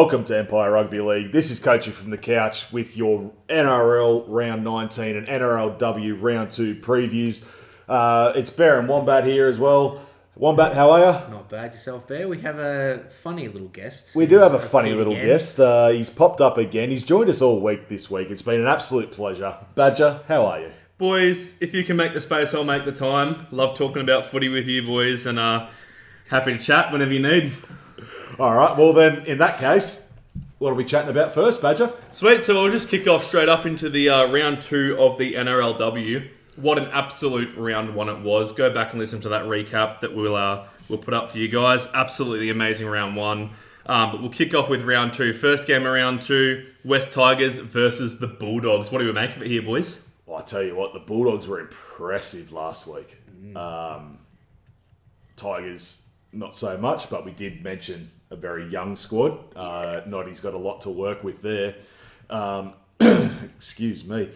Welcome to Empire Rugby League. This is Coachy from the Couch with your NRL Round 19 and NRLW Round 2 previews. It's Bear and Wombat here as well. Wombat, how are you? Not bad yourself, Bear. We have a funny little guest. We do have a funny little guest. He's popped up again. He's joined us all week this week. It's been an absolute pleasure. Badger, how are you? Boys, if you can make the space, I'll make the time. Love talking about footy with you boys and happy to chat whenever you need. All right, well then, in that case, what are we chatting about first, Badger? Sweet, so we'll just kick off straight up into the round 2 of the NRLW. What an absolute round 1 it was. Go back and listen to that recap that we'll put up for you guys. Absolutely amazing round 1. But we'll kick off with round 2. First game of round 2, West Tigers versus the Bulldogs. What do we make of it here, boys? Well, I tell you what, the Bulldogs were impressive last week. Tigers, not so much, but we did mention a very young squad. Noddy's got a lot to work with there. Excuse me.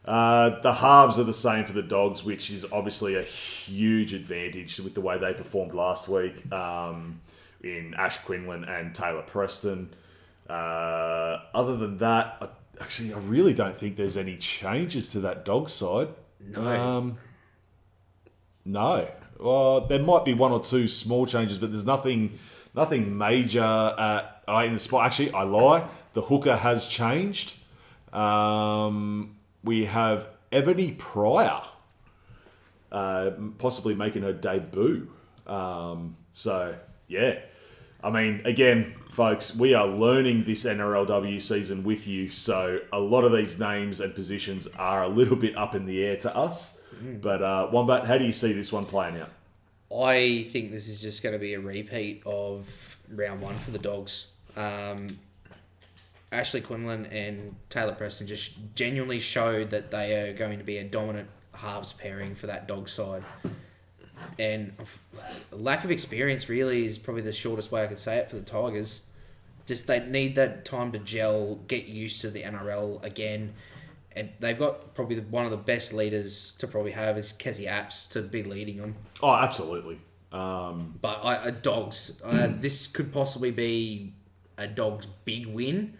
The halves are the same for the Dogs, which is obviously a huge advantage with the way they performed last week in Ash Quinlan and Taylor Preston. Other than that, I really don't think there's any changes to that Dogs side. No. No. Well, there might be one or two small changes, but there's nothing major in the spot. Actually, I lie. The hooker has changed. We have Ebony Pryor possibly making her debut. So, yeah. I mean, again, folks, we are learning this NRLW season with you. So, a lot of these names and positions are a little bit up in the air to us. But, Wombat, how do you see this one playing out? I think this is just going to be a repeat of round 1 for the Dogs. Ashley Quinlan and Taylor Preston just genuinely showed that they are going to be a dominant halves pairing for that Dog side. And lack of experience really is probably the shortest way I could say it for the Tigers. Just they need that time to gel, get used to the NRL again. And they've got probably one of the best leaders to probably have is Kezi Apps to be leading them. Oh, absolutely. But Dogs, this could possibly be a Dogs' big win.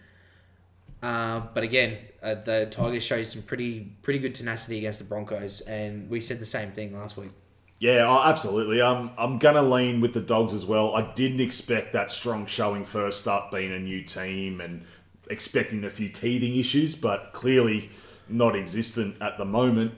But again, the Tigers showed some pretty good tenacity against the Broncos, and we said the same thing last week. Yeah, absolutely. I'm going to lean with the Dogs as well. I didn't expect that strong showing first up, being a new team and expecting a few teething issues, but clearly not existent at the moment.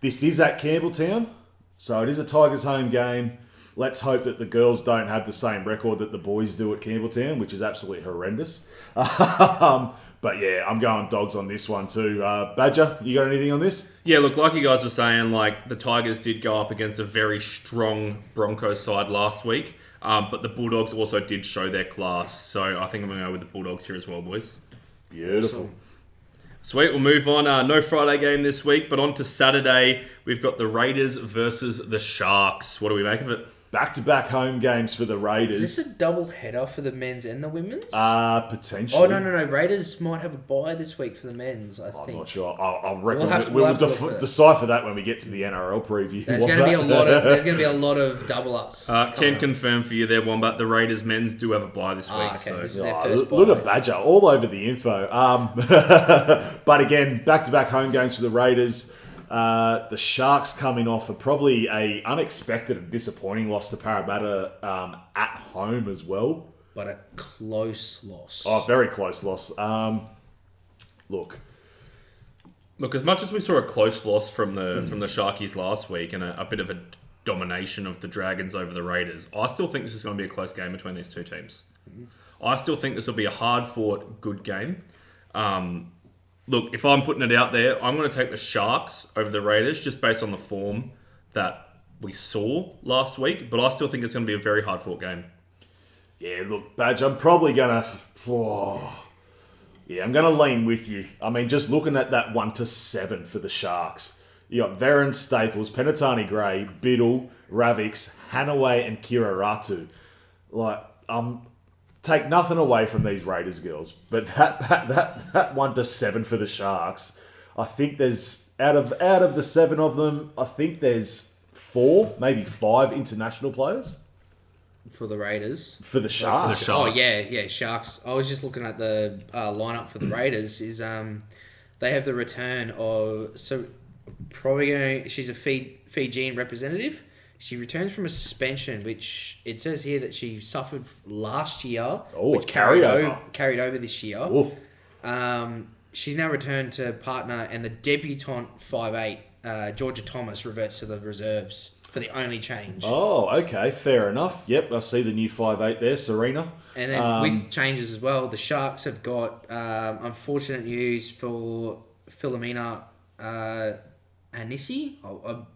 This is at Campbelltown, so it is a Tigers home game. Let's hope that the girls don't have the same record that the boys do at Campbelltown, which is absolutely horrendous. But yeah, I'm going Dogs on this one too. Badger, you got anything on this? Yeah, look, like you guys were saying, like the Tigers did go up against a very strong Broncos side last week, but the Bulldogs also did show their class. So I think I'm going to go with the Bulldogs here as well, boys. Beautiful. Awesome. Sweet, we'll move on. No Friday game this week, but on to Saturday. We've got the Raiders versus the Sharks. What do we make of it? Back-to-back home games for the Raiders. Is this a double header for the men's and the women's? Potentially. Oh, no. Raiders might have a bye this week for the men's, I think. I'm not sure. I'll reckon We'll we'll have decipher that when we get to the NRL preview. There's going to be a lot of double ups. Can confirm for you there, Wombat. The Raiders men's do have a bye this week. Okay. So. This is their first bye. Look at Badger, all over the info. But again, back-to-back home games for the Raiders. The Sharks coming off probably a unexpected and disappointing loss to Parramatta at home as well. But a close loss. Oh, very close loss. Look, as much as we saw a close loss from the Sharkies last week and a bit of a domination of the Dragons over the Raiders, I still think this is going to be a close game between these two teams. I still think this will be a hard-fought, good game. Look, if I'm putting it out there, I'm going to take the Sharks over the Raiders just based on the form that we saw last week. But I still think it's going to be a very hard-fought game. yeah, look, Badge, I'm probably going to... I'm going to lean with you. I mean, just looking at that 1-7 for the Sharks. You got Varen, Staples, Penatani Gray, Biddle, Ravix, Hanaway, and Kira Ratu. Take nothing away from these Raiders girls, but that 1-7 for the Sharks, I think there's out of the 7 of them, I think there's 4, maybe 5 international players. for the Raiders. For the Sharks. Oh, yeah, Sharks. I was just looking at the lineup for the Raiders. They have the return of... she's a Fijian representative. She returns from a suspension, which it says here that she suffered last year. Oh, which carried over this year. She's now returned to partner, and the debutante 5'8", Georgia Thomas, reverts to the reserves for the only change. Oh, okay, fair enough. Yep, I see the new 5'8" there, Serena. And then with changes as well, the Sharks have got unfortunate news for Philomena Anisi. Out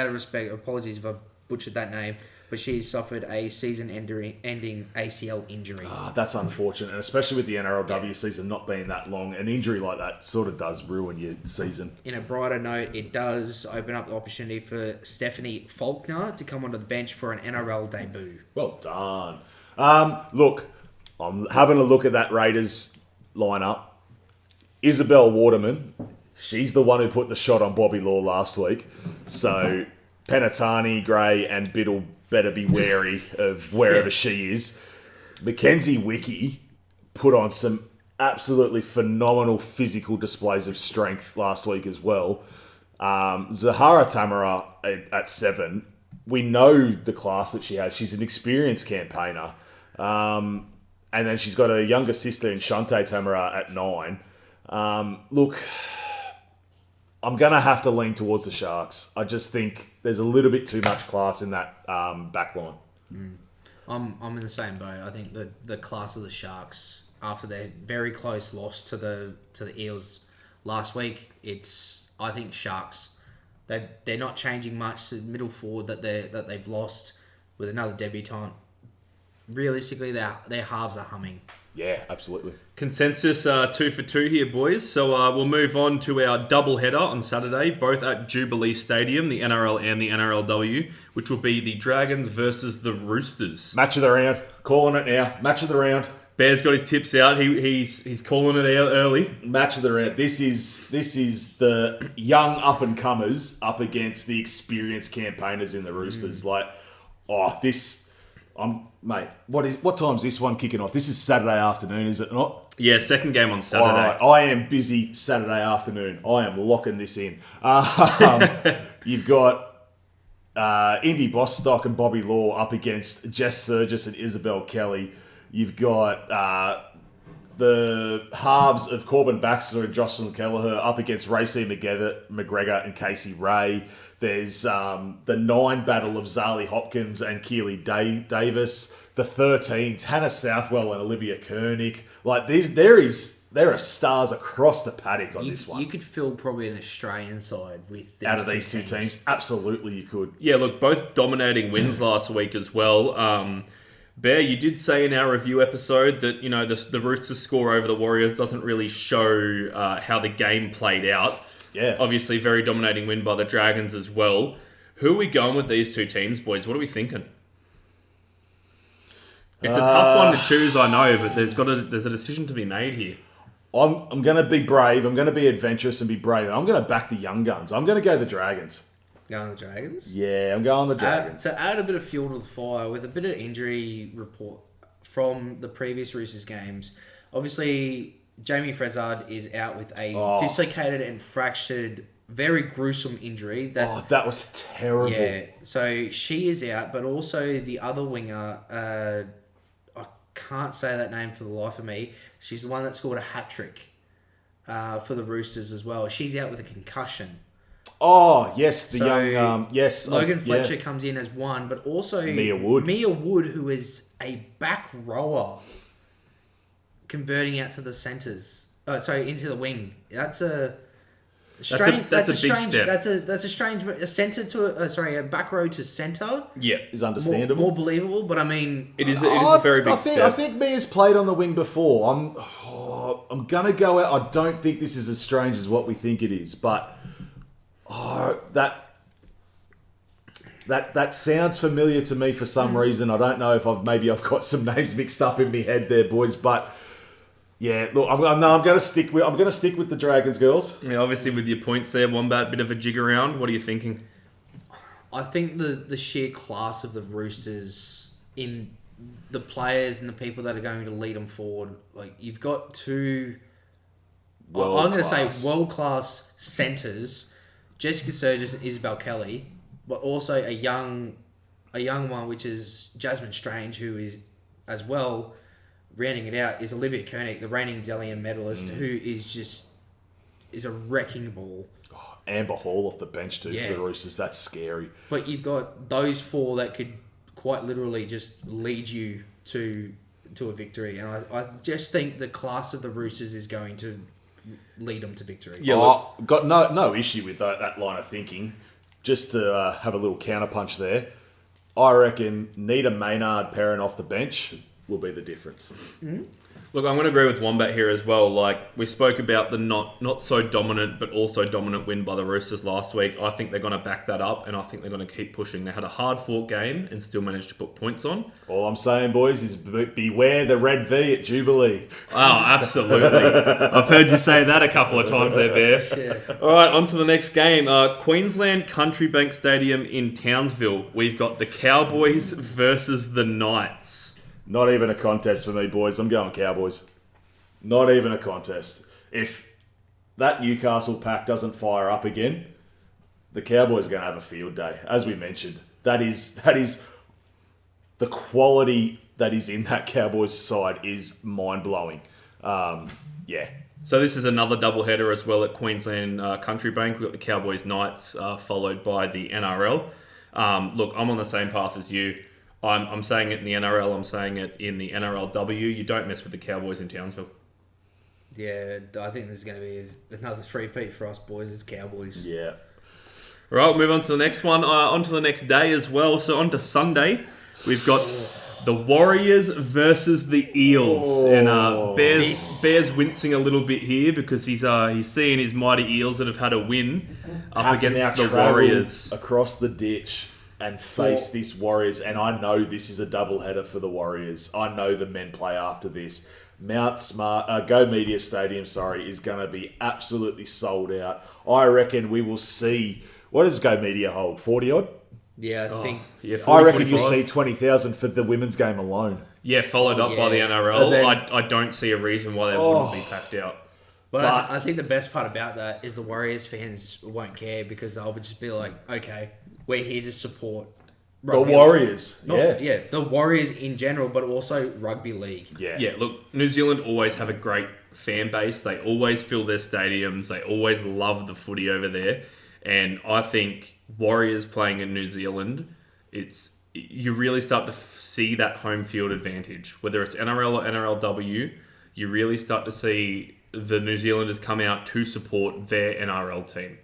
of respect, apologies if I butchered that name, but she suffered a season-ending ACL injury. That's unfortunate, and especially with the NRLW season not being that long, an injury like that sort of does ruin your season. In a brighter note, it does open up the opportunity for Stephanie Faulkner to come onto the bench for an NRL debut. Well done. Look, I'm having a look at that Raiders lineup. Isabel Waterman, she's the one who put the shot on Bobby Law last week. So Penatani, Gray, and Biddle better be wary of wherever she is. Mackenzie Wiki put on some absolutely phenomenal physical displays of strength last week as well. Zahara Tamara at 7. We know the class that she has. She's an experienced campaigner. And then she's got a younger sister in Shante Tamara at 9. Look, I'm going to have to lean towards the Sharks. I just think there's a little bit too much class in that back line. I'm in the same boat. I think the class of the Sharks, after their very close loss to the Eels last week, I think Sharks, they're not changing much. The middle forward that they've lost with another debutante, realistically their halves are humming. Yeah, absolutely. Consensus 2 for 2 here, boys. So we'll move on to our doubleheader on Saturday, both at Jubilee Stadium, the NRL and the NRLW, which will be the Dragons versus the Roosters. Match of the round. Calling it now. Match of the round. Bear's got his tips out. He's calling it out early. Match of the round. This is the young up-and-comers up against the experienced campaigners in the Roosters. Mate, what time's this one kicking off? This is Saturday afternoon, is it not? Yeah, second game on Saturday. All right, I am busy Saturday afternoon. I am locking this in. You've got Indy Bostock and Bobby Law up against Jess Surgis and Isabel Kelly. You've got the halves of Corbin Baxter and Jocelyn Kelleher up against Racy McGregor and Casey Ray. There's the 9 battle of Zali Hopkins and Keely Davis. The 13s, Hannah Southwell and Olivia Koenig. There are stars across the paddock on this one. You could fill probably an Australian side with out of these two teams. Absolutely, you could. Yeah, look, both dominating wins last week as well. Bear, you did say in our review episode that the Roosters score over the Warriors doesn't really show how the game played out. Yeah. Obviously, very dominating win by the Dragons as well. Who are we going with these two teams, boys? What are we thinking? It's a tough one to choose, I know, but there's a decision to be made here. I'm going to be brave. I'm going to be adventurous and be brave. I'm going to back the young guns. I'm going to go the Dragons. Going the Dragons? Yeah, I'm going the Dragons. To add a bit of fuel to the fire, with a bit of injury report from the previous Roosters games, obviously Jamie Frezard is out with a dislocated and fractured, very gruesome injury. That was terrible. Yeah, so she is out, but also the other winger, I can't say that name for the life of me. She's the one that scored a hat-trick for the Roosters as well. She's out with a concussion. Oh, yes, young... yes. Logan Fletcher comes in as one, but also... Mia Wood, who is a back rower, converting out to the centres. Into the wing. That's a strange... That's a big step. That's a strange... A back row to centre. Yeah. Is understandable. More believable, but I mean... It is a very big step. I think Mia's played on the wing before. I'm going to go out... I don't think this is as strange as what we think it is, but... That sounds familiar to me for some reason. I don't know if I've got some names mixed up in my head there, boys. But yeah, look, I'm going to stick with the Dragons, girls. Yeah, obviously with your points there, Wombat, bit of a jig around. What are you thinking? I think the sheer class of the Roosters in the players and the people that are going to lead them forward. Like, you've got two, I'm going to say world-class centres, Jessica Sturgis and Isabel Kelly, but also a young one, which is Jasmine Strange, who is, as well, rounding it out, is Olivia Koenig, the reigning Delian medalist, who is a wrecking ball. Oh, Amber Hall off the bench too for the Roosters. That's scary. But you've got those four that could quite literally just lead you to a victory. And I just think the class of the Roosters is going to lead them to victory. Yeah, got no issue with that line of thinking. Just to have a little counterpunch there, I reckon Nita Maynard pairing off the bench will be the difference. Mm-hmm. Look, I'm going to agree with Wombat here as well. Like, we spoke about the not so dominant, but also dominant win by the Roosters last week. I think they're going to back that up, and I think they're going to keep pushing. They had a hard-fought game and still managed to put points on. All I'm saying, boys, is beware the red V at Jubilee. Oh, absolutely. I've heard you say that a couple of times there, Bear. Yeah. All right, on to the next game. Queensland Country Bank Stadium in Townsville. We've got the Cowboys versus the Knights. Not even a contest for me, boys. I'm going Cowboys. Not even a contest. If that Newcastle pack doesn't fire up again, the Cowboys are going to have a field day. As we mentioned, that is the quality that is in that Cowboys side is mind-blowing. Yeah. So this is another doubleheader as well at Queensland Country Bank. We've got the Cowboys Knights followed by the NRL. Look, I'm on the same path as you. I'm saying it in the NRL. I'm saying it in the NRLW. You don't mess with the Cowboys in Townsville. Yeah, I think there's going to be another three-peat for us boys as Cowboys. Yeah. Right, we'll move on to the next one. On to the next day as well. So on to Sunday, we've got the Warriors versus the Eels. And Bear's wincing a little bit here because he's seeing his mighty Eels that have had a win up against the Warriors. Across the ditch and face this Warriors. And I know this is a doubleheader for the Warriors. I know the men play after this. Go Media Stadium, is going to be absolutely sold out. I reckon we will see... What does Go Media hold? 40 odd? Yeah, I think... Yeah, 40, I reckon 45. you'll see 20,000 for the women's game alone. Yeah, followed up by the NRL. Then, I don't see a reason why they wouldn't be packed out. But I think the best part about that is the Warriors fans won't care because they'll just be like, okay, we're here to support the Warriors. The Warriors in general, but also Rugby League. Yeah, look, New Zealand always have a great fan base. They always fill their stadiums. They always love the footy over there. And I think Warriors playing in New Zealand, you really start to see that home field advantage. Whether it's NRL or NRLW, you really start to see the New Zealanders come out to support their NRL team.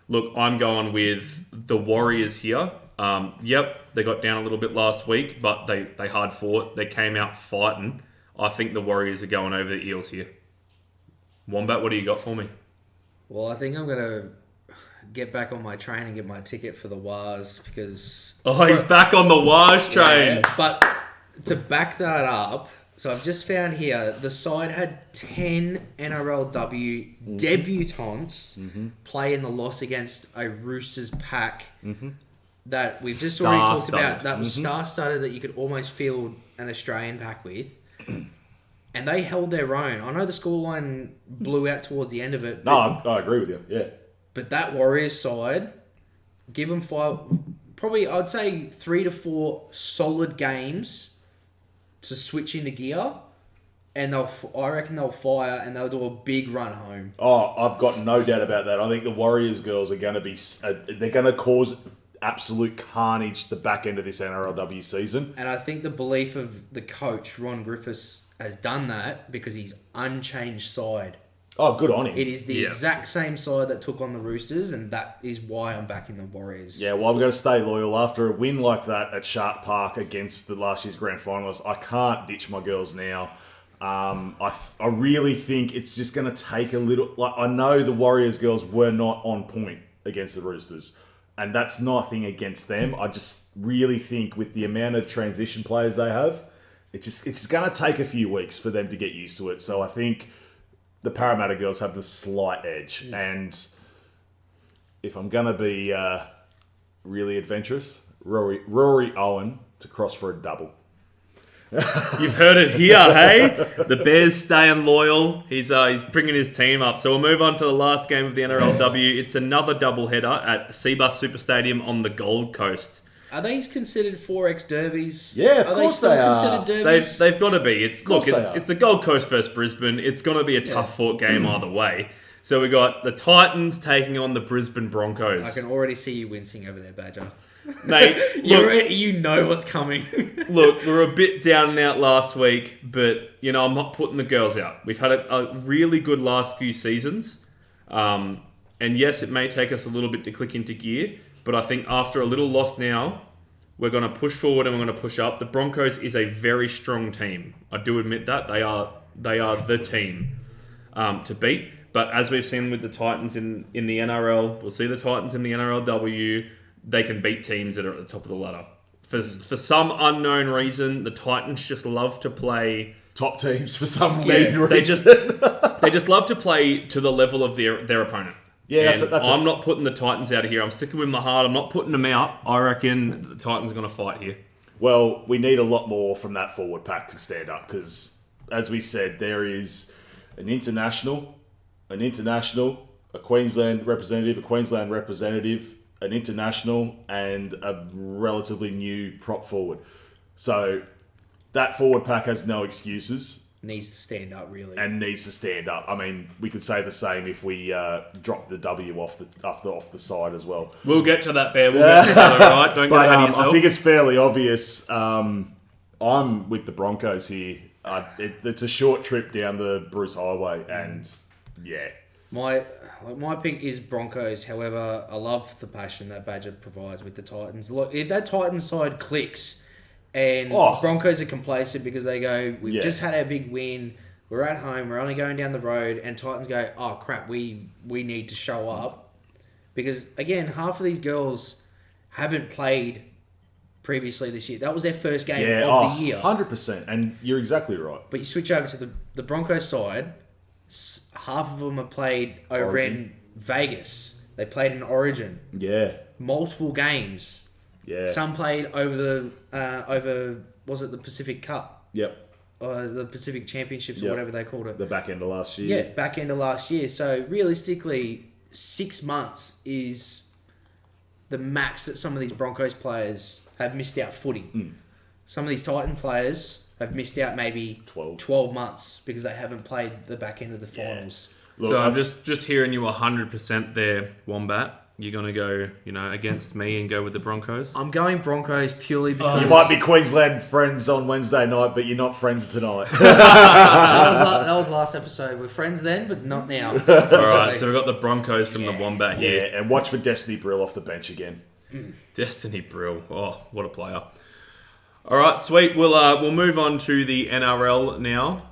Look, I'm going with the Warriors here. They got down a little bit last week, but they hard fought. They came out fighting. I think the Warriors are going over the Eels here. Wombat, what do you got for me? Well, I think I'm going to get back on my train and get my ticket for the Wars because... Oh, he's back on the Wars train. Yeah, but to back that up, so I've just found here, the side had 10 NRLW debutantes play in the loss against a Roosters pack that we've just already talked about. That was star-studded that you could almost field an Australian pack with. And they held their own. I know the scoreline blew out towards the end of it. No, I agree with you, yeah. But that Warriors side, give them probably I'd say 3 to 4 solid games to switch into gear. And I reckon they'll fire and they'll do a big run home. Oh, I've got no doubt about that. I think the Warriors girls are going to be... they're going to cause absolute carnage the back end of this NRLW season. And I think the belief of the coach, Ron Griffiths, has done that because he's unchanged side. Oh, good on him. It is the exact same side that took on the Roosters, and that is why I'm backing the Warriors. Yeah, well, I'm going to stay loyal. After a win like that at Shark Park against the last year's grand finalists, I can't ditch my girls now. I really think it's just going to take a little... I know the Warriors girls were not on point against the Roosters, and that's nothing against them. I just really think with the amount of transition players they have, it's going to take a few weeks for them to get used to it. So I think the Parramatta girls have the slight edge. And if I'm going to be really adventurous, Rory Owen to cross for a double. You've heard it here, hey? The Bears staying loyal. He's bringing his team up. So we'll move on to the last game of the NRLW. It's another doubleheader at Seabus Super Stadium on the Gold Coast. Are these considered 4X derbies? Yeah, of are course they they still are. considered derbies? They've got to be. It's they the Gold Coast versus Brisbane. It's going to be a tough fought game either way. So we got the Titans taking on the Brisbane Broncos. I can already see you wincing over there, Badger. Mate, look, you know what's coming. look, we're a bit down and out last week, but I'm not putting the girls out. We've had a really good last few seasons, and yes, it may take us a little bit to click into gear, but I think after a little loss now, we're going to push forward and we're going to push up. The Broncos is a very strong team. I do admit that they are the team to beat. But as we've seen with the Titans in the NRL, we'll see the Titans in the NRLW. They can beat teams that are at the top of the ladder. For some unknown reason, the Titans just love to play top teams for some weird reason. They just love to play to the level of their opponent. Yeah, I'm not putting the Titans out of here. I'm sticking with my heart. I'm not putting them out. I reckon the Titans are going to fight here. Well, we need a lot more from that forward pack to stand up because, as we said, there is an international, a Queensland representative, an international, and a relatively new prop forward. So that forward pack has no excuses. Needs to stand up, really. And needs to stand up. I mean, we could say the same if we drop the W off the side as well. We'll get to that, Bear. We'll get to that, all right? Don't get ahead of yourself. I think it's fairly obvious. I'm with the Broncos here. It's a short trip down the Bruce Highway, and yeah. My pick is Broncos. However, I love the passion that Badger provides with the Titans. Look, if that Titans side clicks and Broncos are complacent because they go, we've just had our big win, we're at home, we're only going down the road, and Titans go, oh crap, we need to show up. Because, again, half of these girls haven't played previously this year. That was their first game of the year. 100%, and you're exactly right. But you switch over to the Broncos side, half of them have played over in Vegas. They played in Origin. Yeah. Multiple games. Yeah. Some played over was it the Pacific Cup? Yep. Or the Pacific Championships or whatever they called it. The back end of last year. Yeah, back end of last year. So realistically, 6 months is the max that some of these Broncos players have missed out footy. Some of these Titan players have missed out maybe 12 months because they haven't played the back end of the finals. Look, so I'm just hearing you 100% there, Wombat. You're going to go, against me and go with the Broncos? I'm going Broncos purely because... You might be Queensland friends on Wednesday night, but you're not friends tonight. that was last episode. We're friends then, but not now. All right, so we've got the Broncos from the Wombat here. Yeah, and watch for Destiny Brill off the bench again. Destiny Brill. Oh, what a player. All right, sweet. We'll move on to the NRL now.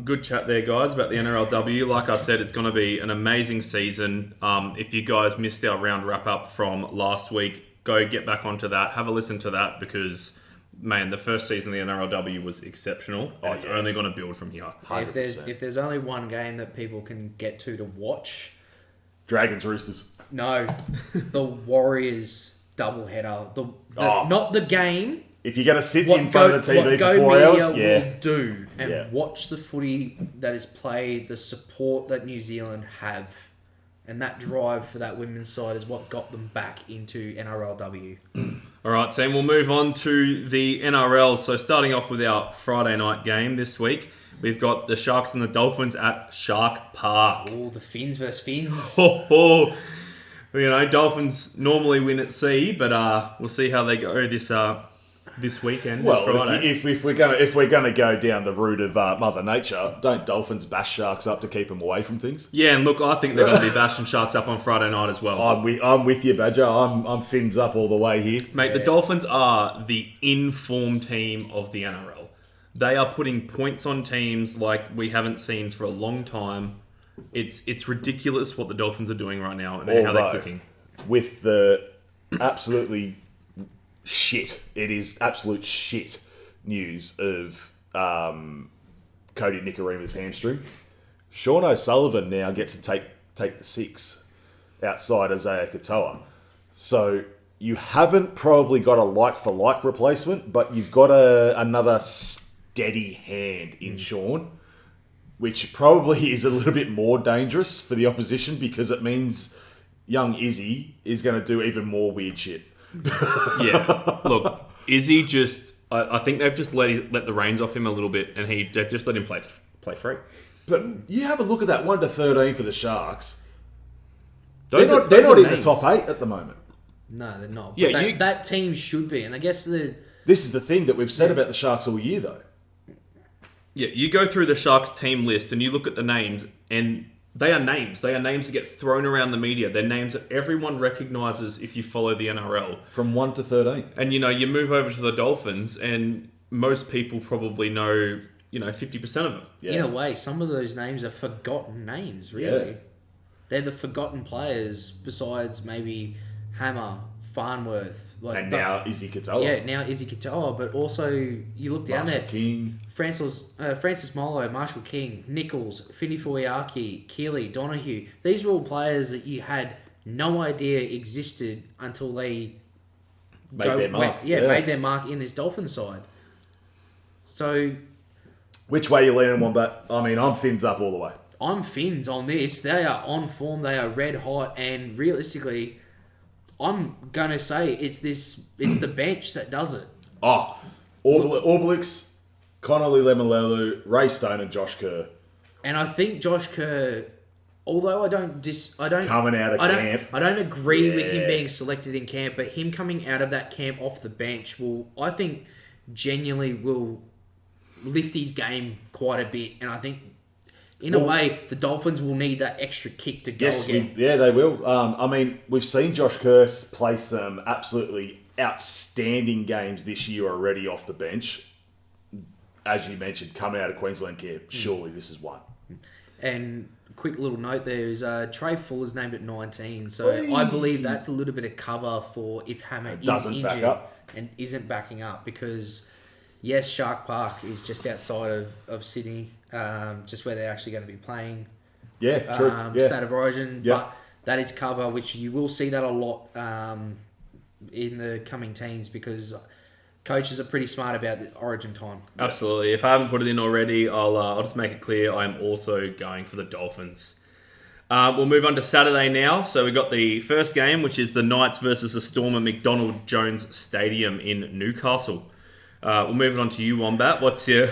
Good chat there, guys, about the NRLW. Like I said, it's going to be an amazing season. If you guys missed our round wrap-up from last week, go get back onto that. Have a listen to that because, man, the first season of the NRLW was exceptional. It's only going to build from here. If there's only one game that people can get to watch... Dragons, Roosters. No, the Warriors doubleheader. Not the game... If you're going to sit in front of the TV for 4 hours, will do and watch the footy that is played, the support that New Zealand have, and that drive for that women's side is what got them back into NRLW. All right, team, we'll move on to the NRL. So starting off with our Friday night game this week, we've got the Sharks and the Dolphins at Shark Park. Oh, the Finns versus Finns. Dolphins normally win at sea, but we'll see how they go this weekend. Well, if we're gonna go down the route of Mother Nature, don't Dolphins bash Sharks up to keep them away from things? Yeah, and look, I think they're going to be bashing Sharks up on Friday night as well. I'm with you, Badger. I'm Fins up all the way here, mate. The Dolphins are the in-form team of the NRL. They are putting points on teams like we haven't seen for a long time. It's ridiculous what the Dolphins are doing right now and how they're cooking. With the absolutely shit. It is absolute shit news of Cody Nicorima's hamstring. Sean O'Sullivan now gets to take the 6 outside Isaiah Katoa. So you haven't probably got a like-for-like replacement, but you've got another steady hand in Sean, which probably is a little bit more dangerous for the opposition because it means young Izzy is going to do even more weird shit. Yeah. Look, Izzy just... I think they've just let the reins off him a little bit, and they've just let him play free. But you have a look at that 1 to 13 for the Sharks. Those They're are not in the names. top 8 at the moment. No, they're not. Yeah, But that team should be, and I guess This is the thing that we've said about the Sharks all year, though. Yeah, you go through the Sharks team list and you look at the names, and they are names. They are names that get thrown around the media. They're names that everyone recognises if you follow the NRL. From 1 to 13. And, you move over to the Dolphins, and most people probably know, 50% of them. Yeah. in a way, some of those names are forgotten names, really. Yeah. They're the forgotten players besides maybe Hammer, Farnworth. And now Izzy Katoa. Yeah, now Izzy Katoa, but also you look down Marshall there. King. Francis Molo, Marshall King, Nichols, Finny Fuiaki, Keeley, Donahue. These are all players that you had no idea existed until they Made their mark. made their mark in this Dolphin side. So Which way you leaning, Wombat? I mean, I'm fins up all the way. I'm Finns on this. They are on form. They are red hot, and realistically, I'm gonna say it's the bench that does it. Oh, Orbelix, Connolly Lemalelu, Ray Stone and Josh Kerr. And I think Josh Kerr, although I don't Coming out of camp. I don't agree with him Yeah. being selected in camp, but him coming out of that camp off the bench I think genuinely will lift his game quite a bit, and I think in a way the Dolphins will need that extra kick to go again. They will. I mean, we've seen Josh Kerr play some absolutely outstanding games this year already off the bench. As you mentioned, coming out of Queensland camp, surely this is one. And quick little note there is Trey Fuller's named at 19, so I believe that's a little bit of cover for if Hammer is Doesn't back injured up. and isn't backing up, because yes, Shark Park is just outside of Sydney, just where they're actually going to be playing Yeah, true. State of Origin, Yeah. but that is cover, which you will see that a lot in the coming teams, because coaches are pretty smart about the Origin time. Absolutely. If I haven't put it in already, I'll just make it clear I'm also going for the Dolphins. We'll move on to Saturday now. So we've got the first game, which is the Knights versus the Storm at McDonald Jones Stadium in Newcastle. We'll move it on to you, Wombat. What's your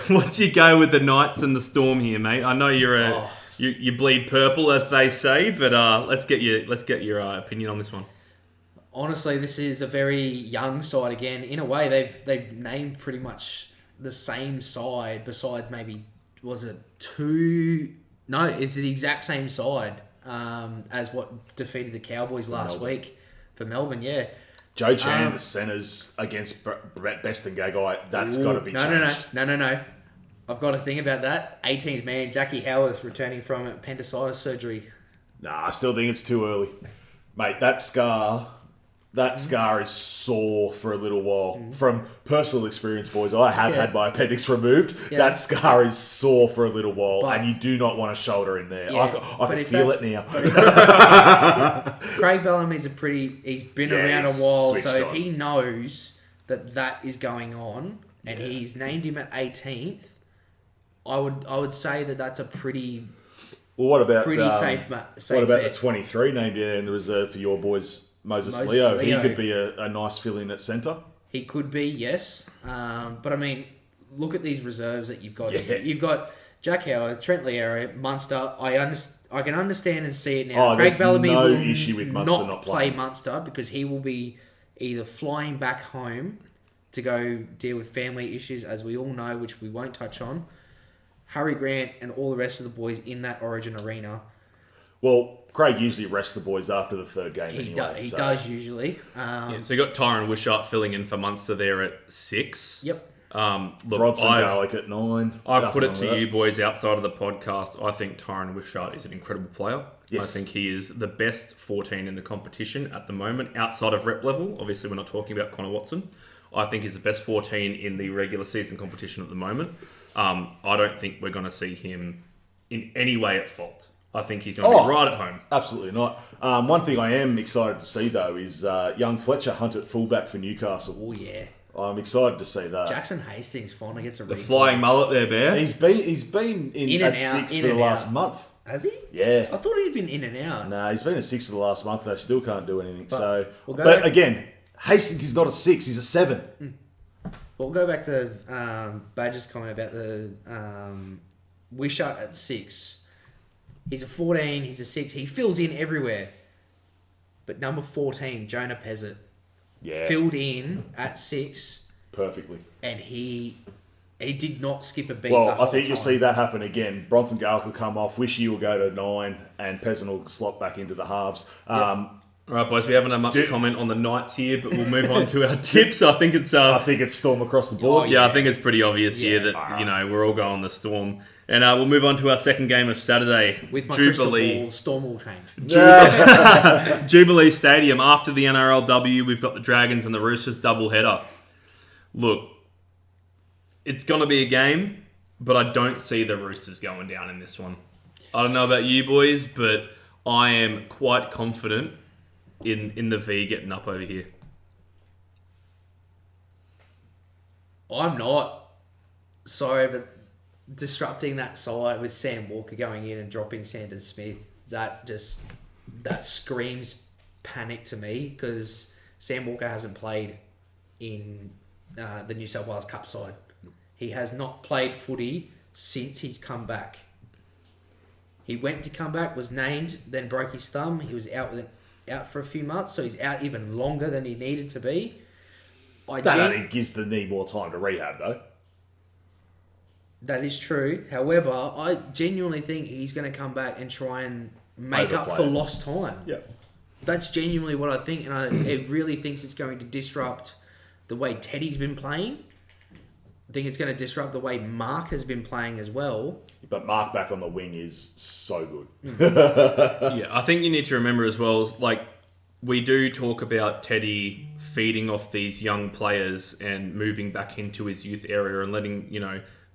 go with the Knights and the Storm here, mate? I know you're you bleed purple, as they say, but let's get your opinion on this one. Honestly, this is a very young side again. In a way, they've named pretty much the same side, besides maybe, was it two? No, it's the exact same side as what defeated the Cowboys last week for Melbourne, yeah. Joe Chan, the centres against Best and Gagai, that's got to be changed. No. I've got a thing about that. 18th man, Jackie Howarth, returning from appendicitis surgery. Nah, I still think it's too early. Mate, that scar is sore for a little while. From personal experience, boys, I have had my appendix removed. Yeah. That scar is sore for a little while, But- and you do not want a shoulder in there. Yeah, I but can if feel that's- it now. Craig Bellamy's he's been Yeah, around a he's while, switched so if on. he knows that is going on, and he's named him at 18th, I would say that's a pretty Well, what about safe what about bet. the 23 named in the reserve for your boys, Moses Moses Leo? Leo. He could be a nice fill-in at centre. He could be, yes. But I mean, look at these reserves that you've got. Yeah. You've got Jack Howard, Trent Liero, Munster. I can understand and see it now. Oh, Craig there's Bellamy no will issue with Munster not play playing. Munster, because he will be either flying back home to go deal with family issues, as we all know, which we won't touch on. Harry Grant and all the rest of the boys in that Origin arena. Well, Craig usually rests the boys after the third game He anyway. does usually. Yeah, so you got Tyron Wishart filling in for Munster there at 6. Yep. Look, Bronson Garlic at 9. I've Nothing put it wrong to with you that. boys outside of the podcast. I think Tyron Wishart is an incredible player. Yes. I think he is the best 14 in the competition at the moment, outside of rep level. Obviously, we're not talking about Connor Watson. I think he's the best 14 in the regular season competition at the moment. I don't think we're going to see him in any way at fault. I think he's going to be right at home. Absolutely not. One thing I am excited to see, though, is young Fletcher Hunt at fullback for Newcastle. Oh, yeah. I'm excited to see that. Jackson Hastings finally gets a The recall. flying mullet there, Bear. He's been in and at out, 6 in for the and last out. month. Has he? Yeah. I thought he'd been in and out. Nah, he's been a 6 for the last month. They still can't do anything. But we'll go but back- again, Hastings is not a 6. He's a 7. We'll go back to Badger's comment about the Wishart at 6. He's a 14. He's a 6. He fills in everywhere. But number 14, Jonah Pezzett, Yeah. filled in at 6, Perfectly. and he did not skip a beat. Well, the I whole think you'll time. see that happen again. Bronson Garlick will come off. Wishy will go to 9, and Peasant will slot back into the halves. All right, boys, we haven't had much comment on the Knights here, but we'll move on to our tips. I think it's I think it's Storm across the board. I think it's pretty obvious here that we're all going the Storm, and we'll move on to our second game of Saturday. with my Jubilee. crystal ball, Storm will change. Jubilee Stadium. After the NRLW, we've got the Dragons and the Roosters doubleheader. Look, it's going to be a game, but I don't see the Roosters going down in this one. I don't know about you boys, but I am quite confident in the V getting up over here. I'm not. Sorry, but disrupting that side with Sam Walker going in and dropping Sanders Smith, that screams panic to me, because Sam Walker hasn't played in the New South Wales Cup side. He has not played footy since he's come back. He went to come back, was named, then broke his thumb. He was out for a few months, so he's out even longer than he needed to be. That only gives the knee more time to rehab, though. That is true. However, I genuinely think he's going to come back and try and make up for lost time. Yeah. That's genuinely what I think, and I really thinks it's going to disrupt the way Teddy's been playing. I think it's going to disrupt the way Mark has been playing as well. But Mark back on the wing is so good. Yeah, I think you need to remember as well, like, we do talk about Teddy feeding off these young players and moving back into his youth area and letting,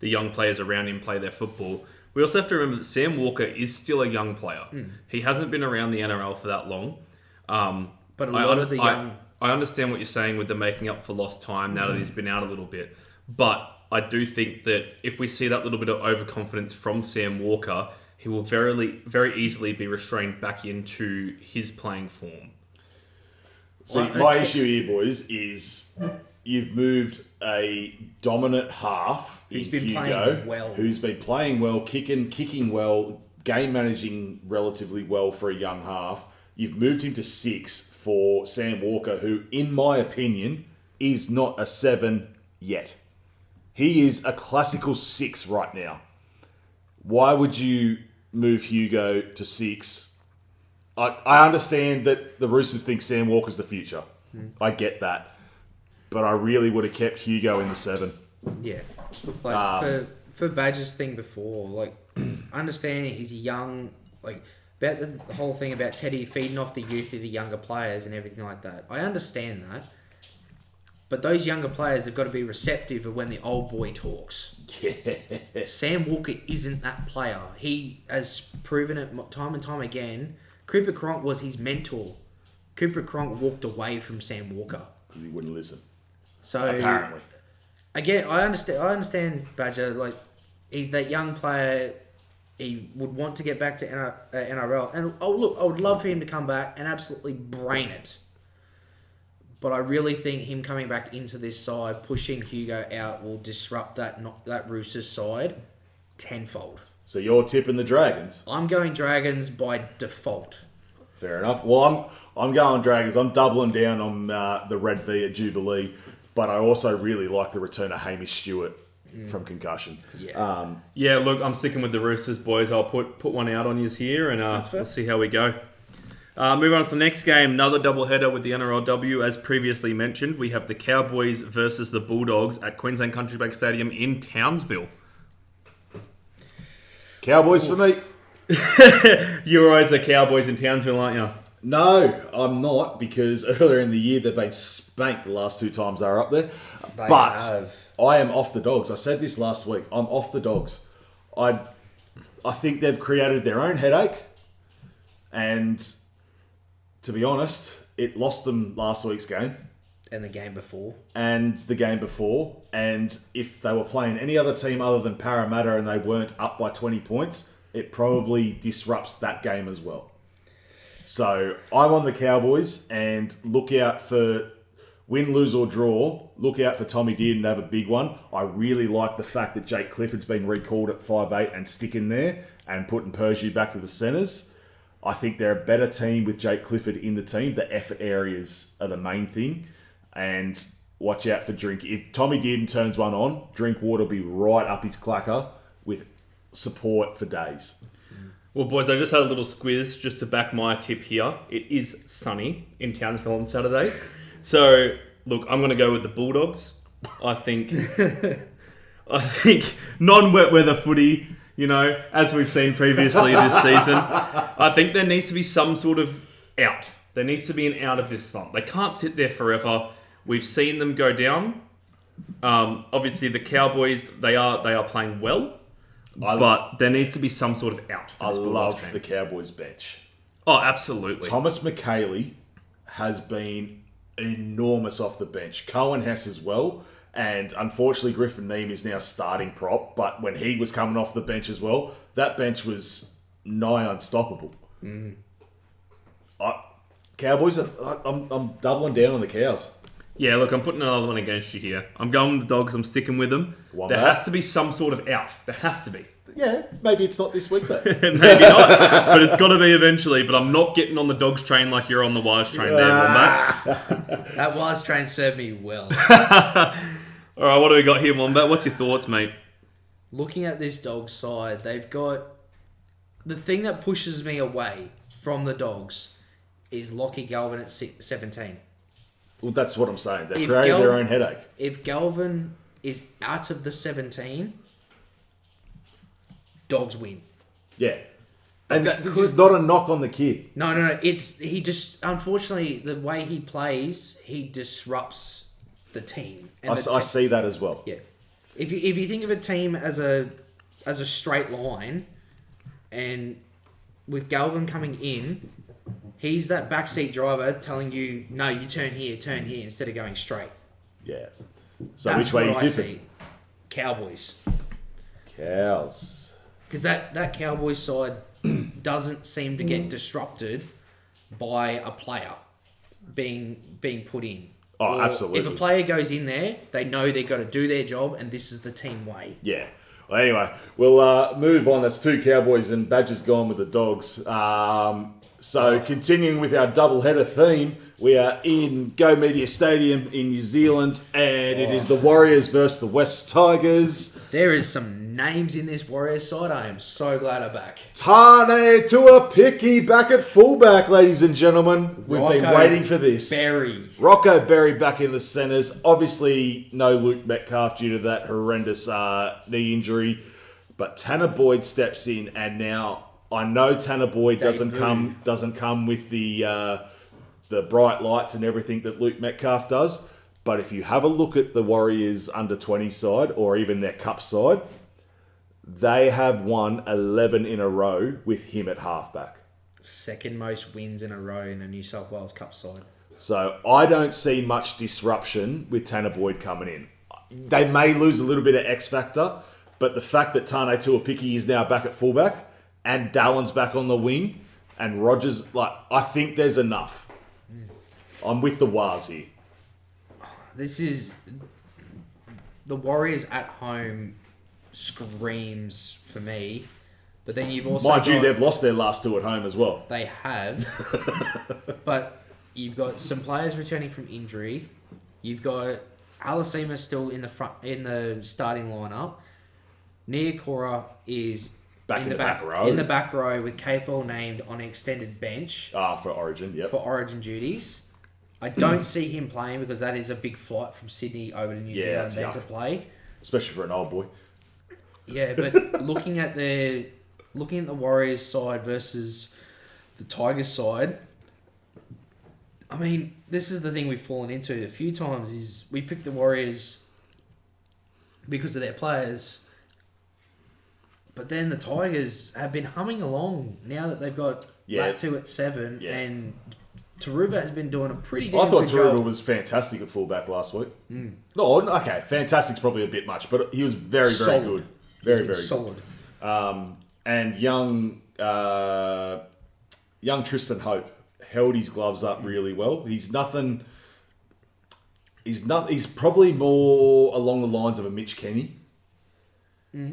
the young players around him play their football. We also have to remember that Sam Walker is still a young player. He hasn't been around the NRL for that long. But a lot of the young... I understand what you're saying with the making up for lost time now that he's been out a little bit. But I do think that if we see that little bit of overconfidence from Sam Walker, he will very, very easily be restrained back into his playing form. See, my issue here, boys, is you've moved a dominant half. He's been Hugo, playing well. Who's been playing well, kicking well, game managing relatively well for a young half. You've moved him to 6 for Sam Walker, who, in my opinion, is not a 7 yet. He is a classical 6 right now. Why would you move Hugo to 6? I understand that the Roosters think Sam Walker's the future. I get that. But I really would have kept Hugo in the 7. Yeah. Like, for Badger's thing before, like, I understand he's young, like, about the whole thing about Teddy feeding off the youth of the younger players and everything like that. I understand that. But those younger players have got to be receptive of when the old boy talks. Yeah. Sam Walker isn't that player. He has proven it time and time again. Cooper Cronk was his mentor. Cooper Cronk walked away from Sam Walker. Because he wouldn't listen. So Apparently. again, I understand Badger. Like, he's that young player. He would want to get back to NRL, and I would love for him to come back and absolutely brain it. But I really think him coming back into this side, pushing Hugo out, will disrupt that Roosters side tenfold. So you're tipping the Dragons? I'm going Dragons by default. Fair enough. Well, I'm going Dragons. I'm doubling down on the Red V at Jubilee, but I also really like the return of Hamish Stewart from concussion. Yeah. Yeah, look, I'm sticking with the Roosters, boys. I'll put one out on you here, and we'll see how we go. Moving on to the next game, another doubleheader with the NRLW. As previously mentioned, we have the Cowboys versus the Bulldogs at Queensland Country Bank Stadium in Townsville. Cowboys for me. You're always the Cowboys in Townsville, aren't you? No, I'm not, because earlier in the year they've been spanked the last 2 times they were up there. They But have. I am off the Dogs. I said this last week. I'm off the Dogs. I think they've created their own headache, and to be honest, it lost them last week's game. And the game before. And if they were playing any other team other than Parramatta and they weren't up by 20 points, it probably disrupts that game as well. So I'm on the Cowboys, and look out for win, lose or draw. Look out for Tommy Dearden to have a big one. I really like the fact that Jake Clifford's been recalled at 5'8" and sticking there and putting Persiu back to the centres. I think they're a better team with Jake Clifford in the team. The effort areas are the main thing. And watch out for drink. If Tommy Dearden turns one on, Drinkwater will be right up his clacker with support for days. Well, boys, I just had a little squiz just to back my tip here. It is sunny in Townsville on Saturday. So, look, I'm going to go with the Bulldogs. I think non-wet weather footy, as we've seen previously this season, I think there needs to be some sort of out. There needs to be an out of this slump. They can't sit there forever. We've seen them go down. Obviously, the Cowboys, they are playing well, but there needs to be some sort of out for I this love team. the Cowboys bench. Oh, absolutely. Thomas McKaylee has been enormous off the bench. Cohen has as well. And unfortunately, Griffin Neame is now starting prop. But when he was coming off the bench as well, that bench was nigh unstoppable. Cowboys, I'm doubling down on the Cows. Yeah, look, I'm putting another one against you here. I'm going with the Dogs. I'm sticking with them. Wombat. There has to be some sort of out. There has to be. Yeah, maybe it's not this week though. Maybe not, but it's got to be eventually. But I'm not getting on the Dogs train like you're on the Wise train there, Wombat. That Wise train served me well. All right, what do we got here, Wombat? What's your thoughts, mate? Looking at this Dogs side, they've got... The thing that pushes me away from the Dogs is Lockie Galvin at 17. Well, that's what I'm saying. They're If creating their own headache. If Galvin is out of the 17, Dogs win. Yeah. And this is not a knock on the kid. No. He just, unfortunately, the way he plays, he disrupts the team. And I see that as well. Yeah. If you think of a team as a straight line, and with Galvin coming in, he's that backseat driver telling you, no, you turn here, instead of going straight. Yeah. So which way are you tipping? Cowboys. Cows. Because that Cowboys side doesn't seem to get disrupted by a player being put in. Oh, Or absolutely. If a player goes in there, they know they've got to do their job, and this is the team way. Yeah. Well, anyway, we'll move on. That's two Cowboys and Badger's gone with the Dogs. So continuing with our double-header theme, we are in Go Media Stadium in New Zealand, and it is the Warriors versus the West Tigers. There is some names in this Warriors side. I am so glad I'm back. Tane Tuapiki back at fullback, ladies and gentlemen. We've been waiting for this. Rocco Berry back in the centres. Obviously, no Luke Metcalf due to that horrendous knee injury. But Tanner Boyd steps in, and now I know Tanner Boyd doesn't come with the bright lights and everything that Luke Metcalf does. But if you have a look at the Warriors under-20 side, or even their cup side, they have won 11 in a row with him at halfback. Second most wins in a row in a New South Wales Cup side. So I don't see much disruption with Tanner Boyd coming in. They may lose a little bit of X factor, but the fact that Tane Tuapiki is now back at fullback and Dallin's back on the wing and Rogers, I think there's enough. I'm with the Waz here. This is... The Warriors at home screams for me, but then you've also Mind you, they've lost their last two at home as well. They have. But you've got some players returning from injury. You've got Alasima still in the starting lineup. Niokora is in the back row with Capel named on an extended bench. For Origin, yep. For Origin duties. I don't see him playing because that is a big flight from Sydney over to New Zealand then to play. Especially for an old boy. Yeah, but looking at the Warriors side versus the Tigers side, I mean, this is the thing we've fallen into a few times is we pick the Warriors because of their players, but then the Tigers have been humming along now that they've got Latu at 7 and Taruba has been doing a pretty damn I thought good job. Taruba was fantastic at fullback last week. No, okay, fantastic's probably a bit much, but he was very, very Solid. good. Very, He's been very solid. good. And young Tristan Hope held his gloves up really well. He's nothing. He's probably more along the lines of a Mitch Kenny.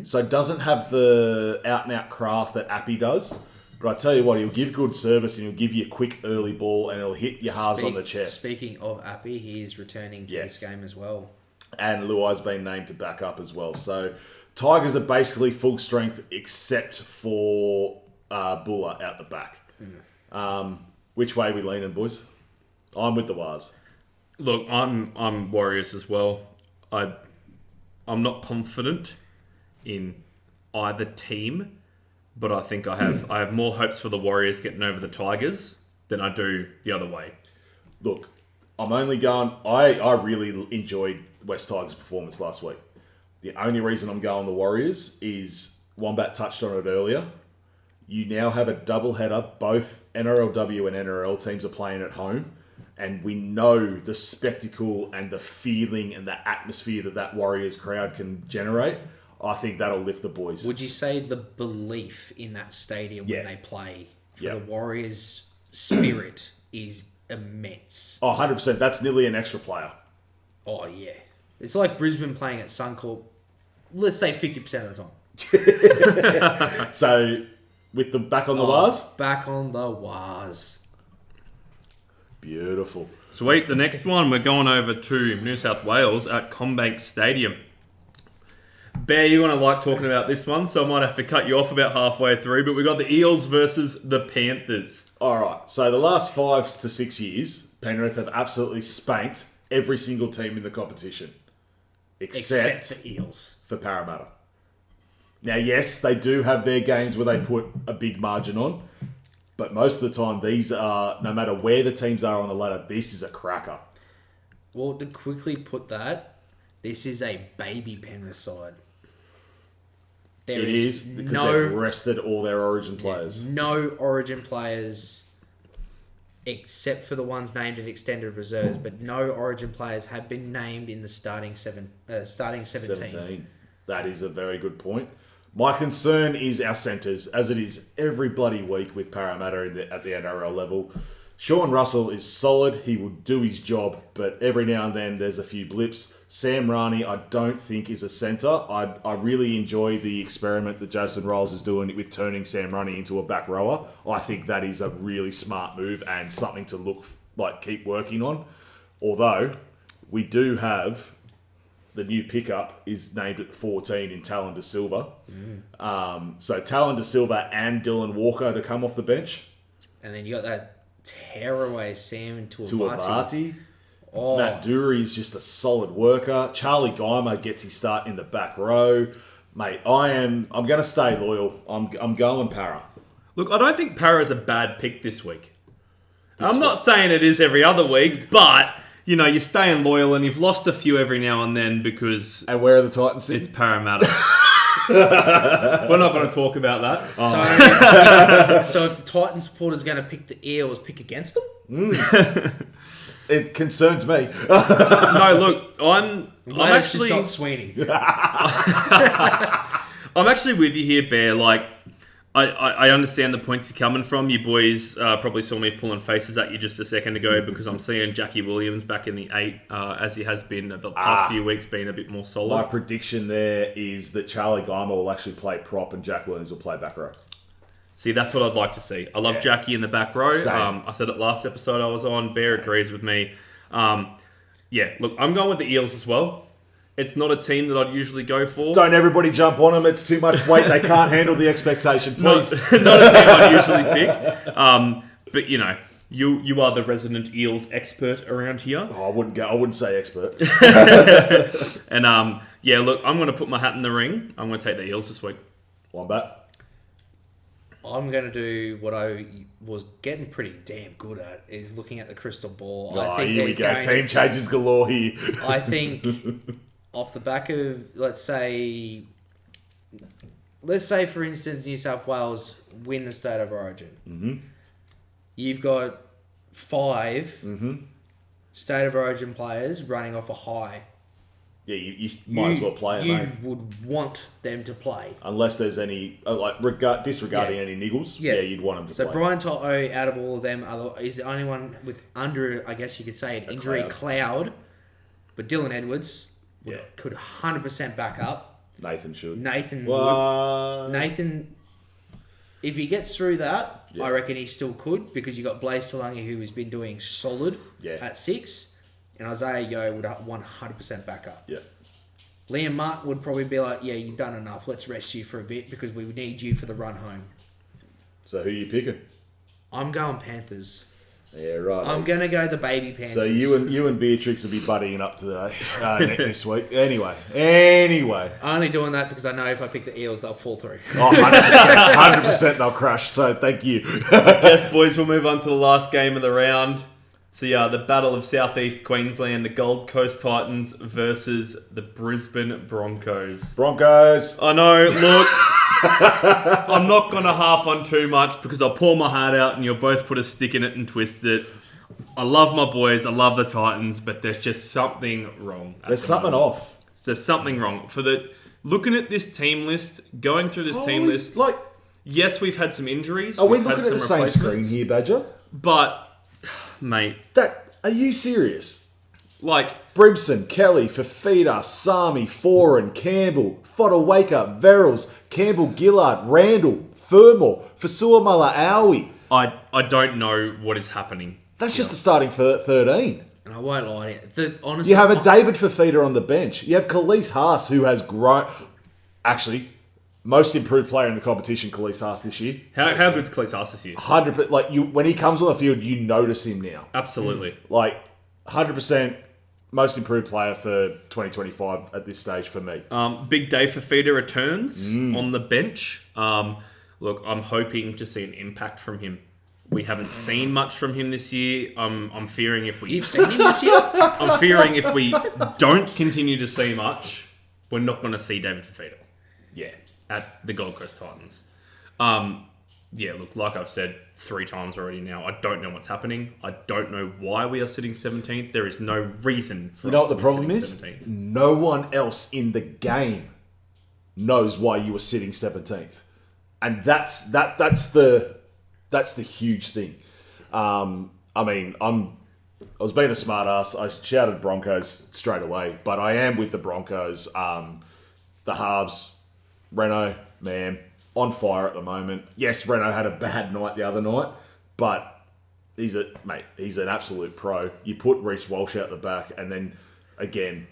So doesn't have the out and out craft that Appy does. But I tell you what, he'll give good service and he'll give you a quick early ball and he'll hit your halves on the chest. Speaking of Appy, he is returning to this game as well. And Luai's been named to back up as well. So Tigers are basically full strength except for Buller out the back. Which way are we leaning, boys? I'm with the Wars. Look, I'm Warriors as well. I'm not confident in either team, but I think I have more hopes for the Warriors getting over the Tigers than I do the other way. Look, I'm only going... I really enjoyed West Tigers' performance last week. The only reason I'm going the Warriors is Wombat touched on it earlier. You now have a doubleheader. Both NRLW and NRL teams are playing at home. And we know the spectacle and the feeling and the atmosphere that Warriors crowd can generate. I think that'll lift the boys. Would you say the belief in that stadium when they play for the Warriors' spirit is immense? Oh, 100%. That's nearly an extra player. Oh, yeah. It's like Brisbane playing at Suncorp, let's say 50% of the time. So, with the back on the Wars? Back on the Wars. Beautiful. Sweet. The next one, we're going over to New South Wales at Combank Stadium. Bear, you're going to like talking about this one, so I might have to cut you off about halfway through, but we got the Eels versus the Panthers. All right. So, the last 5 to 6 years, Penrith have absolutely spanked every single team in the competition. Except the Eels. for Parramatta. Now, yes, they do have their games where they put a big margin on, but most of the time, these are, no matter where the teams are on the ladder, this is a cracker. Well, to quickly put that, this is a baby Penrith side. There It is because they've rested all their Origin players. No Origin players, except for the ones named in extended reserves, but no Origin players have been named in the starting 17. That is a very good point. My concern is our centres, as it is every bloody week with Parramatta at the NRL level. Sean Russell is solid. He will do his job, but every now and then there's a few blips. Sam Rani, I don't think is a centre. I really enjoy the experiment that Jason Rolls is doing with turning Sam Rani into a back rower. I think that is a really smart move and something to keep working on. Although we do have the new pickup is named at 14 in Talon De Silva. So Talon De Silva and Dylan Walker to come off the bench. And then you got that tearaway Sam Tuavati. Oh. Matt Dury is just a solid worker. Charlie Geimer gets his start in the back row. Mate, I'm going to stay loyal. I'm going Para. Look, I don't think Para is a bad pick this week. I'm not saying it is every other week, but you know, you're staying loyal and you've lost a few every now and then because... And where are the Titans sitting? It's Parramatta. We're not going to talk about that. Oh. So if the Titan supporters are going to pick the Eels, pick against them? It concerns me. No, look, I'm actually... not Sweeney. I'm actually with you here, Bear. Like, I understand the point you're coming from. You boys probably saw me pulling faces at you just a second ago because I'm seeing Jackie Williams back in the 8 as he has been the past few weeks, being a bit more solid. My prediction there is that Charlie Geimer will actually play prop and Jack Williams will play back row. See, that's what I'd like to see. I love Jackie in the back row. Same. I said it last episode I was on. Bear agrees with me. Look, I'm going with the Eels as well. It's not a team that I'd usually go for. Don't everybody jump on them. It's too much weight. They can't handle the expectation. Please. Not a team I'd usually pick. But, you know, you are the resident Eels expert around here. Oh, I wouldn't say expert. And, look, I'm going to put my hat in the ring. I'm going to take the Eels this week. Wombat. I'm going to do what I was getting pretty damn good at, is looking at the crystal ball. Here we go. Team changes galore here. I think off the back of, let's say for instance, New South Wales win the State of Origin. Mm-hmm. You've got 5 State of Origin players running off a high. Yeah, you might as well play it, You mate. would want them to play. Unless there's any, disregarding any niggles, you'd want them to play. So Brian Toto, out of all of them, is the only one with under, I guess you could say, an injury cloud. But Dylan Edwards could 100% back up. Nathan should. Nathan would. Nathan, if he gets through that, I reckon he still could, because you got Blaze Talangi, who has been doing solid at 6, and Isaiah Yeo would 100% back up. Yeah. Liam Martin would probably be like, you've done enough. Let's rest you for a bit because we need you for the run home. So who are you picking? I'm going Panthers. Yeah, right. I'm going to go the baby Panthers. So you and Beatrix will be buddying up today this week. Anyway. I'm only doing that because I know if I pick the Eels, they'll fall through. Oh, 100% they'll crash. So thank you. Yes, boys, we'll move on to the last game of the round. So the Battle of Southeast Queensland, the Gold Coast Titans versus the Brisbane Broncos. Broncos. I know, look, I'm not going to harp on too much because I'll pour my heart out and you'll both put a stick in it and twist it. I love my boys, I love the Titans, but there's just something wrong. There's something off. There's something wrong. Looking at this team list, going through this team list, yes, we've had some injuries. Are we looking at the same screen here, Badger? But... Mate. Are you serious? Like... Brimson, Kelly, Fafita, Sami, Foran, Campbell, Fodawaker, Verrills, Campbell, Gillard, Randall, Fermor, Fasua Malawi. I don't know what is happening. That's just the starting 13. And I won't lie to you. Honestly, You have a David Fafita on the bench. You have Khalees Haas, who has grown... Actually... Most improved player in the competition, Khalees Haas, this year. How good's Khalees Haas this year? 100%. When he comes on the field, you notice him now. Absolutely. 100% most improved player for 2025 at this stage for me. Big day for Feeder returns on the bench. Look, I'm hoping to see an impact from him. We haven't seen much from him this year. I'm fearing if we... You've seen him this year? I'm fearing if we don't continue to see much, we're not going to see David Fafita. Yeah. At the Gold Coast Titans. Look, like I've said 3 times already now, I don't know what's happening. I don't know why we are sitting 17th. There is no reason for us to be sitting 17th. You know what the problem is? No one else in the game knows why you were sitting 17th. And that's the huge thing. I was being a smart ass. I shouted Broncos straight away, but I am with the Broncos. The Harves, Reno, man, on fire at the moment. Yes, Reno had a bad night the other night, but he's an absolute pro. You put Reece Walsh out the back, and then again,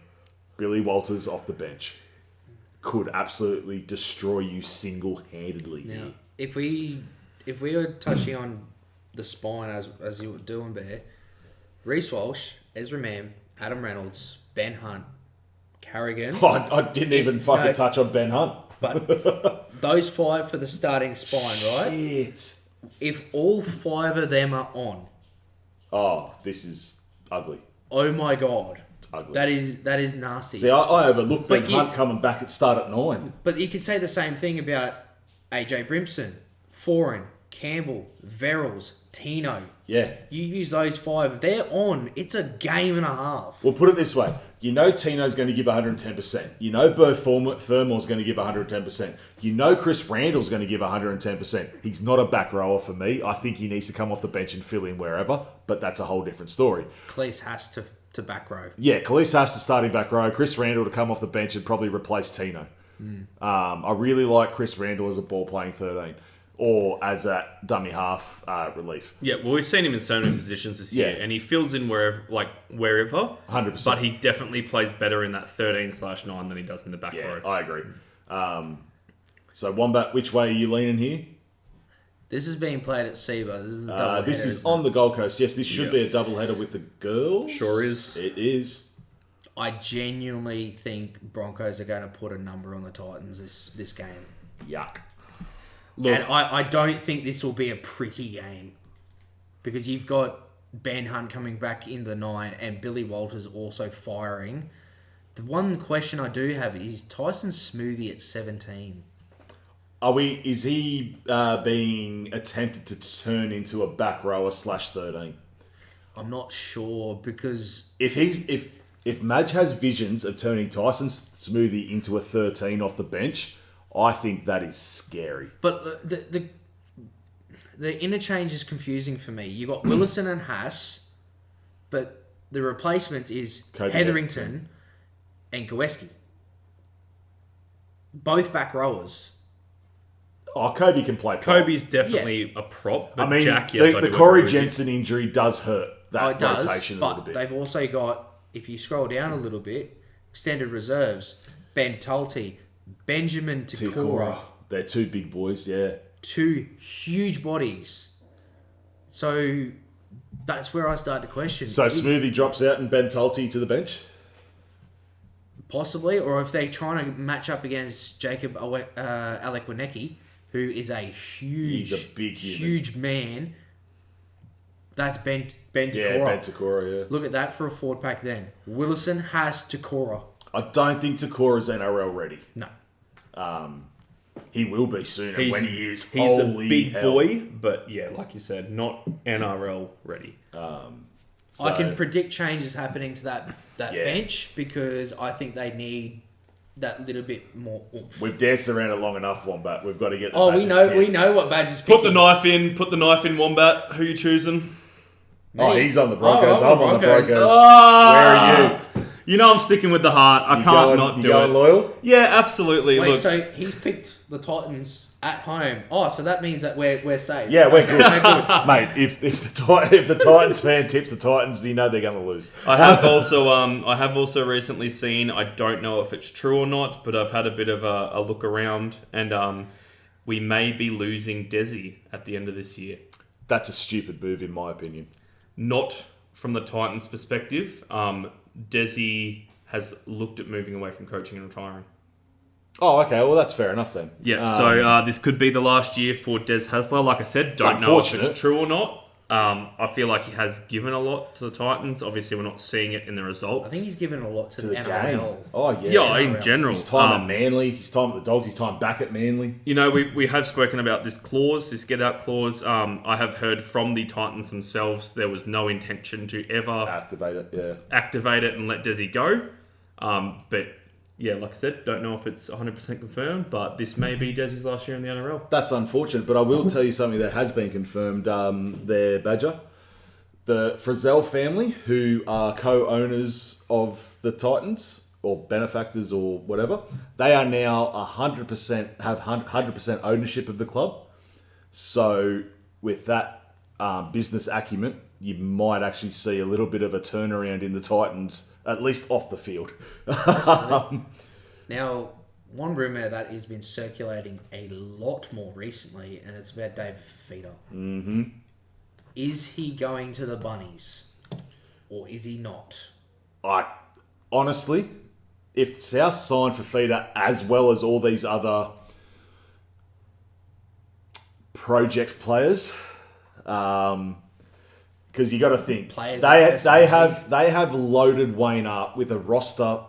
Billy Walters off the bench could absolutely destroy you single-handedly. Now, if we were touching on the spine as you were doing, Bear, Reece Walsh, Ezra Mam, Adam Reynolds, Ben Hunt, Carrigan. I didn't even touch on Ben Hunt. But those 5 for the starting spine, right? Shit. If all 5 of them are on... Oh, this is ugly. Oh my God. It's ugly. That is nasty. See, I overlooked Ben Hunt coming back at start at 9. But you could say the same thing about AJ Brimson, Foran, Campbell, Verrills, Tino. Yeah. You use those 5. If they're on, it's a game and a half. Well, put it this way. You know Tino's going to give 110%. You know Bear Fermor's going to give 110%. You know Chris Randall's going to give 110%. He's not a back rower for me. I think he needs to come off the bench and fill in wherever, but that's a whole different story. Khalees has to back row. Yeah, Khalees has to starting back row. Chris Randall to come off the bench and probably replace Tino. I really like Chris Randall as a ball-playing 13. Or as a dummy half relief. Yeah, well, we've seen him in so many positions this year, and he fills in wherever. 100%. But he definitely plays better in that 13/9 than he does in the back row. I agree. So, Wombat, which way are you leaning here? This is being played at SEBA. This is the double header. This is on the Gold Coast. Yes, this should be a double header with the girls. Sure is. It is. I genuinely think Broncos are going to put a number on the Titans this game. Yuck. Look, and I don't think this will be a pretty game because you've got Ben Hunt coming back in the 9 and Billy Walters also firing. The one question I do have is Tyson Smoothie at 17. Is he being attempted to turn into a back rower /13? I'm not sure because If Madge has visions of turning Tyson Smoothie into a 13 off the bench, I think that is scary. But the interchange is confusing for me. You got Willison and Haas, but the replacement is Kobe Hetherington and Gawesky. Both back rowers. Oh, Kobe can play prop. Kobe's definitely a prop, but I mean, Jack, yes, the Corey Jensen injury does hurt that rotation a little bit. But they've also got, if you scroll down a little bit, extended reserves. Ben Tulty, Benjamin Takora. They're two big boys, yeah. Two huge bodies. So that's where I start to question. So Smoothie drops out and Ben Tulty to the bench? Possibly, or if they're trying to match up against Jacob Alekwineki, who is a huge, He's a big human. huge man. That's Ben Takora. Yeah, Ben Takora, yeah. Look at that for a forward pack then. Willison has Takora. I don't think Takora's NRL ready. No. He will be soon, and when he is, he's holy a big hell. boy, but yeah, like you said, not NRL ready. I can predict changes happening to that Yeah. bench because I think they need that little bit more oomph. We've danced around it long enough, Wombat. We've got to get the we Badgers know what Badge is picking. Put the knife in, Wombat. Who you choosing? Oh, he's on the Broncos. I'm I'm on the Broncos. Broncos. Ah! Where are you? You know I'm sticking with the heart. I can't not do you going it. loyal? Yeah, absolutely. Wait, Look, so he's picked the Titans at home. Oh, so that means that we're safe. Yeah, we're good. We're good. Mate, if the Titans fan tips the Titans, you know they're going to lose. I have also recently seen. I don't know if it's true or not, but I've had a bit of a look around, and we may be losing Desi at the end of this year. That's a stupid move, in my opinion. Not from the Titans' perspective. Desi has looked at moving away from coaching and retiring. Oh, okay. Well, that's fair enough then. Yeah, so this could be the last year for Des Hasler. Like I said, don't know if it's true or not. I feel like he has given a lot to the Titans. Obviously, we're not seeing it in the results. I think he's given a lot to the game. NRL. Oh, yeah. Yeah, in general. His time at Manly, his time at the Dogs, his time back at Manly. You know, we have spoken about this clause, this get-out clause. I have heard from the Titans themselves there was no intention to ever activate it and let Desi go. But, yeah, like I said, don't know if it's 100% confirmed, but this may be Desi's last year in the NRL. That's unfortunate, but I will tell you something that has been confirmed. Their Badger, the Frizzell family, who are co-owners of the Titans, or benefactors or whatever, they are now 100% have 100% ownership of the club. So with that business acumen, you might actually see a little bit of a turnaround in the Titans, at least off the field. Now, one rumour that has been circulating a lot more recently, and it's about David Fifita. Mm-hmm. Is he going to the Bunnies? Or is he not? Honestly, if South signed for Fifita as well as all these other project players, because you got to think they have loaded Wayne up with a roster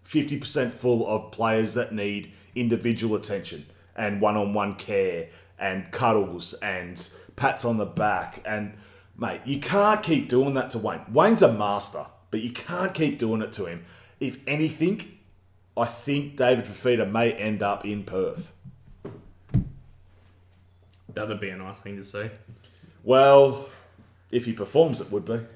50% full of players that need individual attention and one-on-one care and cuddles and pats on the back. And mate, you can't keep doing that to Wayne. Wayne's a master, but you can't keep doing it to him. If anything, I think David Fifita may end up in Perth. That'd be a nice thing to see. Well, if he performs, it would be. It'd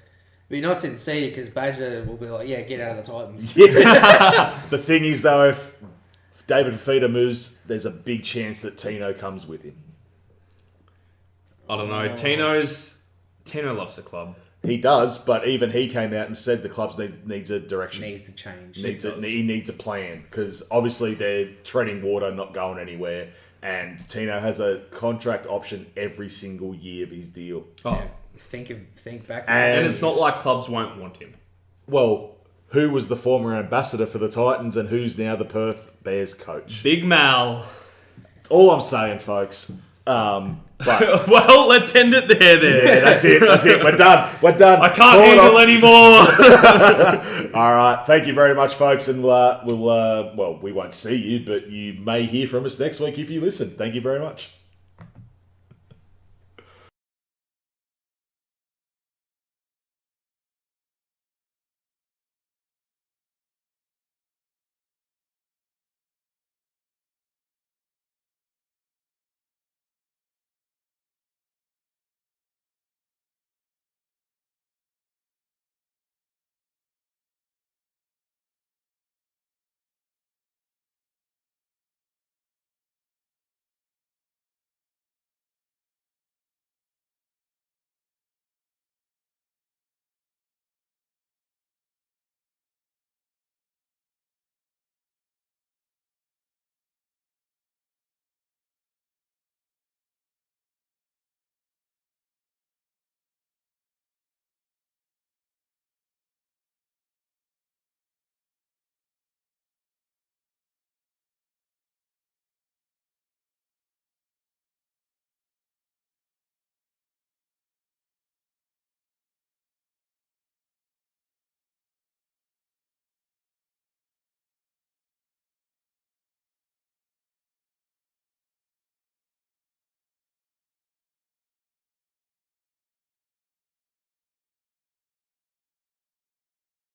be nice to see because Badger will be like, yeah, get out of the Titans. Yeah. The thing is, though, if David Fifita moves, there's a big chance that Tino comes with him. I don't know. Tino loves the club. He does, but even he came out and said the club needs a direction. Needs to change. He needs a plan because obviously they're treading water, not going anywhere. And Tino has a contract option every single year of his deal. Oh. Yeah. Think back. And it's not like clubs won't want him. Well, who was the former ambassador for the Titans and who's now the Perth Bears coach? Big Mal. That's all I'm saying, folks. But well, let's end it there. yeah, that's it. We're done. I can't handle anymore. All right. Thank you very much, folks. And we won't see you, but you may hear from us next week if you listen. Thank you very much.